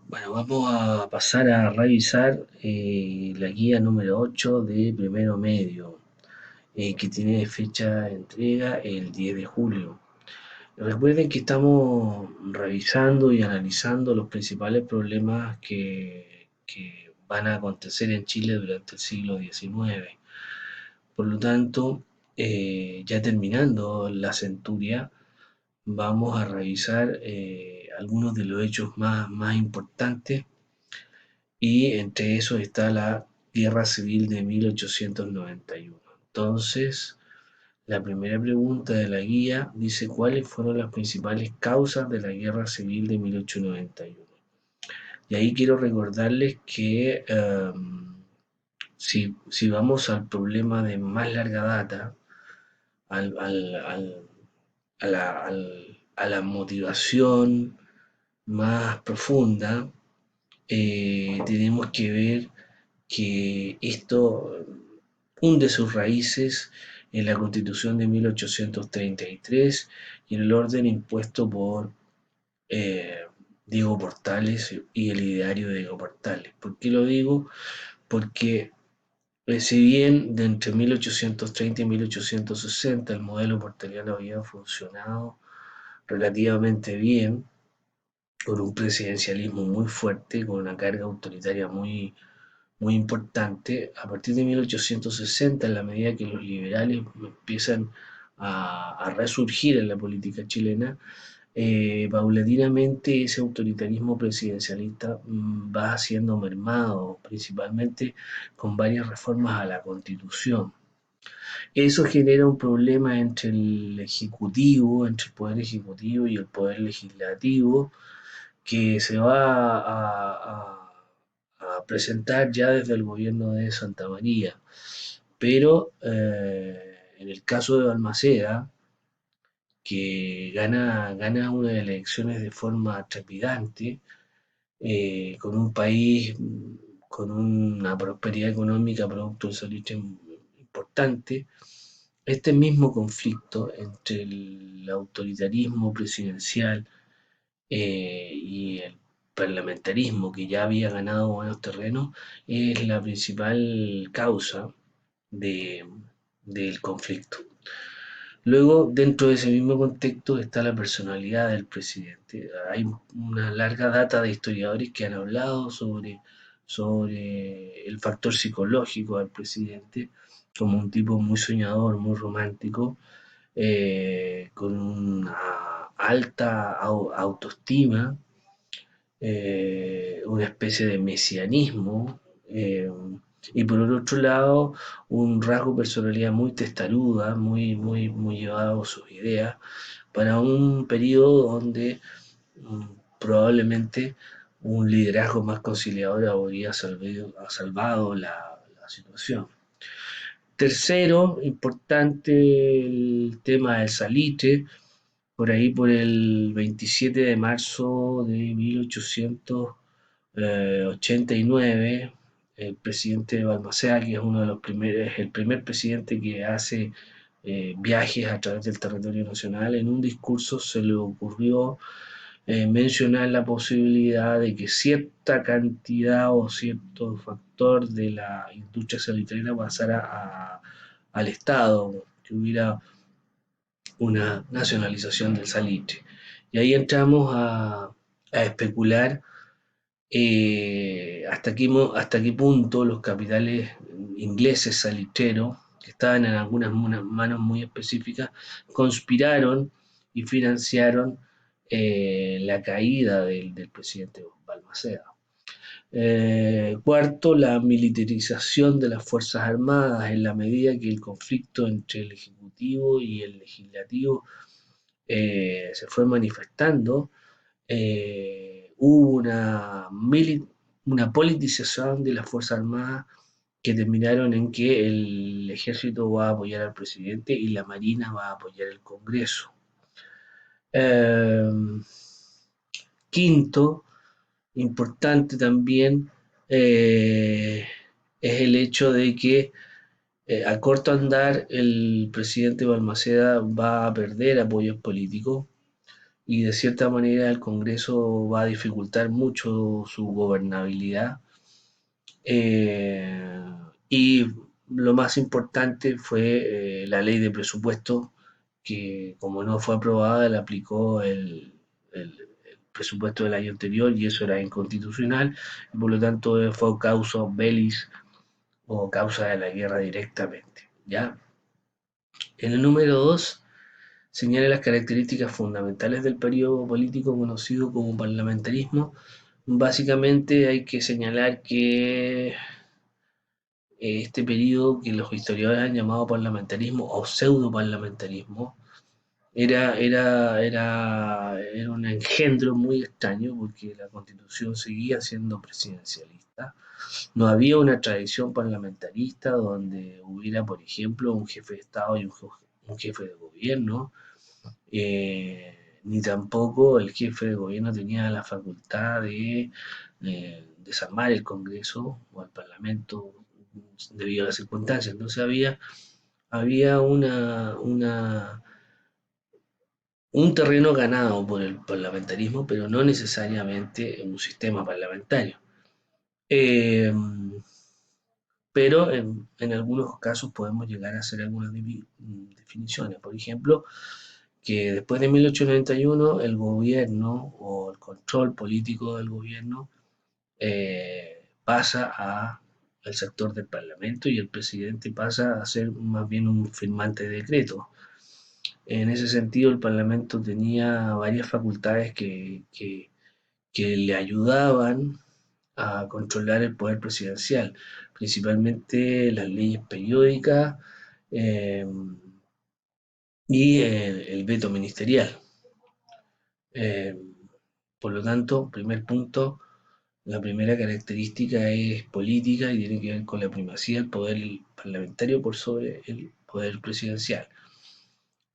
Bueno, vamos a pasar a revisar la guía número 8 de primero medio, que tiene fecha de entrega el 10 de julio. Recuerden que estamos revisando y analizando los principales problemas que van a acontecer en Chile durante el siglo XIX. Por lo tanto, ya terminando la centuria, vamos a revisar algunos de los hechos más importantes y entre esos está la Guerra Civil de 1891. Entonces, la primera pregunta de la guía dice cuáles fueron las principales causas de la Guerra Civil de 1891. Y ahí quiero recordarles que si vamos al problema de más larga data, al, al, al, a la motivación más profunda, tenemos que ver que esto hunde sus raíces en la Constitución de 1833 y en el orden impuesto por eh, Diego Portales y el ideario de Diego Portales. ¿Por qué lo digo? Porque si bien de entre 1830 y 1860 el modelo portaliano había funcionado relativamente bien, con un presidencialismo muy fuerte, con una carga autoritaria muy importante. A partir de 1860, en la medida que los liberales empiezan a resurgir en la política chilena, paulatinamente ese autoritarismo presidencialista va siendo mermado, principalmente con varias reformas a la Constitución. Eso genera un problema entre el Ejecutivo, entre el Poder Ejecutivo y el Poder Legislativo, que se va a presentar ya desde el gobierno de Santa María. Pero en el caso de Balmaceda, que gana unas elecciones de forma trepidante, con un país con una prosperidad económica producto del salitre importante, este mismo conflicto entre el autoritarismo presidencial y el parlamentarismo, que ya había ganado buenos terrenos, es la principal causa de, del conflicto. Luego, dentro de ese mismo contexto está la personalidad del presidente. Hay una larga data de historiadores que han hablado sobre el factor psicológico del presidente como un tipo muy soñador, muy romántico, con una alta autoestima, una especie de mesianismo, y por el otro lado un rasgo de personalidad muy testaruda, muy llevado a sus ideas, para un periodo donde mm, probablemente un liderazgo más conciliador habría salvado la situación. Tercero, importante el tema del salitre, por ahí por el 27 de marzo de 1889, el presidente de Balmaceda, que es uno de los primeros, el primer presidente que hace viajes a través del territorio nacional, en un discurso se le ocurrió mencionar la posibilidad de que cierta cantidad o cierto factor de la industria salitrera pasara al Estado, que hubiera una nacionalización del salitre. Y ahí entramos a especular hasta qué punto los capitales ingleses salitreros, que estaban en algunas manos muy específicas, conspiraron y financiaron la caída del presidente Balmaceda. Cuarto, la militarización de las Fuerzas Armadas en la medida que el conflicto entre el Ejecutivo y el Legislativo se fue manifestando. Hubo una politización de las Fuerzas Armadas que terminaron en que el ejército va a apoyar al presidente y la marina va a apoyar al Congreso. Eh, Quinto, importante también, es el hecho de que a corto andar el presidente Balmaceda va a perder apoyos políticos y de cierta manera el Congreso va a dificultar mucho su gobernabilidad. Eh, y lo más importante fue la ley de presupuesto, que como no fue aprobada, le aplicó el presupuesto del año anterior y eso era inconstitucional, y por lo tanto fue causa bellis o causa de la guerra directamente. ¿Ya? En el número 2 señala las características fundamentales del periodo político conocido como parlamentarismo. Básicamente hay que señalar que este periodo que los historiadores han llamado parlamentarismo o pseudo-parlamentarismo era un engendro muy extraño porque la constitución seguía siendo presidencialista. No había una tradición parlamentarista donde hubiera, por ejemplo, un jefe de Estado y un jefe de gobierno, ni tampoco el jefe de gobierno tenía la facultad de desarmar el Congreso o el Parlamento debido a las circunstancias. Entonces había un terreno ganado por el parlamentarismo, pero no necesariamente un sistema parlamentario. Eh, pero en algunos casos podemos llegar a hacer algunas definiciones. Por ejemplo, que después de 1891 el gobierno o el control político del gobierno pasa al sector del Parlamento y el presidente pasa a ser más bien un firmante de decretos. En ese sentido, el Parlamento tenía varias facultades que le ayudaban a controlar el poder presidencial, principalmente las leyes periódicas eh, y el veto ministerial. Eh, por lo tanto, primer punto, la primera característica es política y tiene que ver con la primacía del poder parlamentario por sobre el poder presidencial.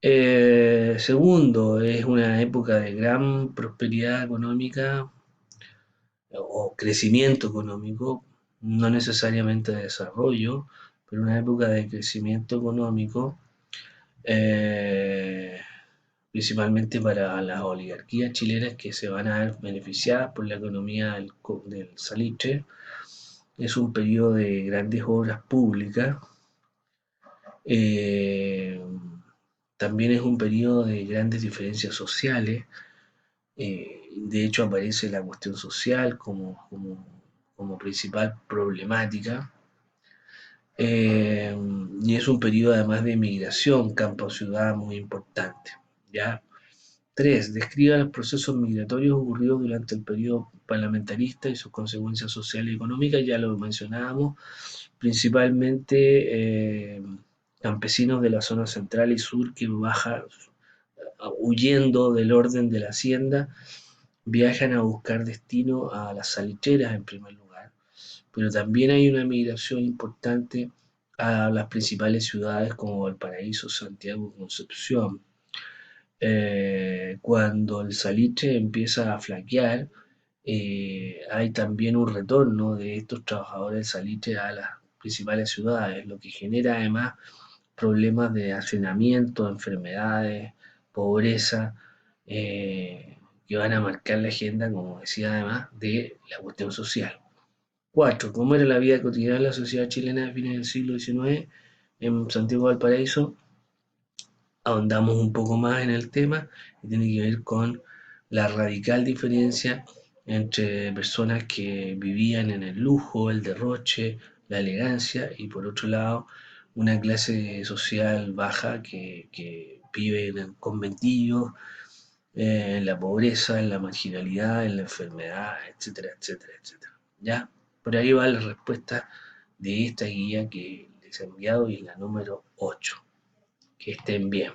Segundo, es una época de gran prosperidad económica o crecimiento económico, no necesariamente de desarrollo, pero una época de crecimiento económico, eh, principalmente para las oligarquías chilenas que se van a ver beneficiadas por la economía del salitre. Es un periodo de grandes obras públicas. eh, También es un periodo de grandes diferencias sociales. De hecho, aparece la cuestión social como principal problemática. Eh, y es un periodo además de migración campo-ciudad muy importante. ¿Ya? 3. Describa los procesos migratorios ocurridos durante el periodo parlamentarista y sus consecuencias sociales y económicas. Ya lo mencionábamos, principalmente campesinos de la zona central y sur que bajan huyendo del orden de la hacienda, viajan a buscar destino a las salitreras en primer lugar, pero también hay una migración importante a las principales ciudades como Valparaíso, Santiago, Concepción. Cuando el salitre empieza a flaquear, hay también un retorno de estos trabajadores del salitre a las principales ciudades, lo que genera además problemas de hacinamiento, enfermedades, pobreza, que van a marcar la agenda, como decía además, de la cuestión social. 4. ¿Cómo era la vida cotidiana de la sociedad chilena a fines del siglo XIX en Santiago de Valparaíso? Ahondamos un poco más en el tema y tiene que ver con la radical diferencia entre personas que vivían en el lujo, el derroche, la elegancia y por otro lado una clase social baja que vive en conventillos, en la pobreza, en la marginalidad, en la enfermedad, etcétera, etcétera, etcétera. ¿Ya? Por ahí va la respuesta de esta guía que les he enviado y la número 8. Que estén bien.